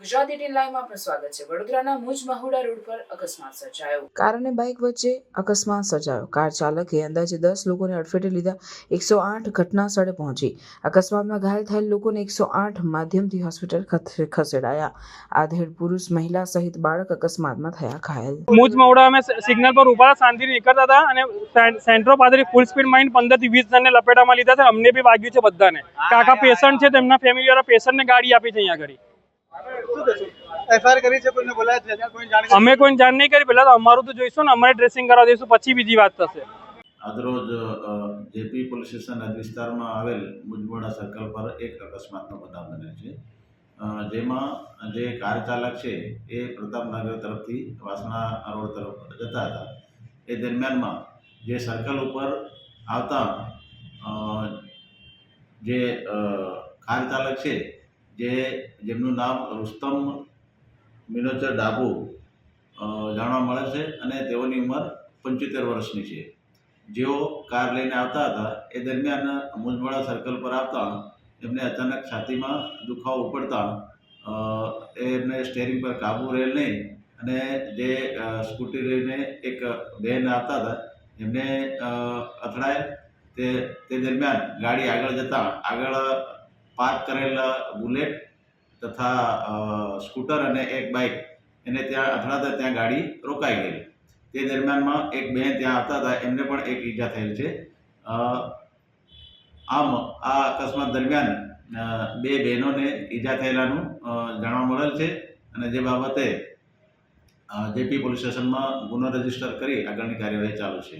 ગુજરાત 18 લાઈવમાં આપનું સ્વાગત છે। વડોદરાના મુજ મહુડા રોડ પર અકસ્માત સર્જાયો। કાર અને બાઇક વચ્ચે અકસ્માત સર્જાયો। કાર ચાલકે અંદાજે 10 લોકોને અડફેટે લીધા। 108 ઘટના સ્થળે પહોંચી અકસ્માતમાં ઘાયલ થયેલ લોકોને 108 માધ્યમથી હોસ્પિટલ ખસેડાયા। આધેડ પુરુષ મહિલા સહિત બાળક અકસ્માતમાં થયા ઘાયલ। મુજ મહુડા અમે સિગ્નલ પર ઉભા શાંતિથી નીકળતા હતા અને સેન્ટ્રો પાસેથી ફૂલ સ્પીડમાં આવીને 15 થી 20 જણને લપેટામાં લીધા છે। અમને બી વાગ્યું છે બધાને। કાકા પેશન્ટ છે, તેમના ફેમિલીવાળા પેશન્ટને ગાડી આપી છે અહીંયા આગળ। અમે કોઈ જાણ નહીં કરી। પહેલા તો અમારું તો જોઈશું ને, અમારે ડ્રેસિંગ કરાવી દઈશું, પછી બીજી વાત થશે। આજરોજ જેપી પોલીસ સ્ટેશન વિસ્તારમાં આવેલ મુજમોડા સર્કલ પર એક અકસ્માતનો બનાવ બન્યો છે, જેમાં જે કાર ચાલક છે એ પ્રતાપનગર તરફથી વાસણા રોડ તરફ જતા હતા। એ દરમિયાનમાં જે સર્કલ ઉપર આવતા જે કાર ચાલક છે જેમનું નામ રુસ્તમ મિનોચર ડાબુ જાણવા મળે છે અને તેઓની ઉંમર 75 વર્ષની છે। જેઓ કાર લઈને આવતા હતા એ દરમિયાન મુજમોડા સર્કલ પર આવતા એમને અચાનક છાતીમાં દુખાવો ઉપડતા એમને સ્ટેરિંગ પર કાબુ રહેલ નહીં અને જે સ્કૂટી લઈને એક બહેન આવતા હતા એમને અથડાય। તે દરમિયાન ગાડી આગળ જતાં આગળ પાર્ક કરેલ બુલેટ તથા સ્કૂટર અને એક બાઇક એને ત્યાં અથડાતા ત્યાં ગાડી રોકાઈ ગઈ। તે દરમિયાનમાં એક બહેન ત્યાં આવતા હતા એમને પણ એક ઈજા થયેલ છે। આમ આ અકસ્માત દરમિયાન બે બહેનોને ઈજા થયેલાનું જાણવા મળેલ છે અને જે બાબતે જેપી પોલીસ સ્ટેશનમાં ગુનો રજીસ્ટર કરી આગળની કાર્યવાહી ચાલુ છે।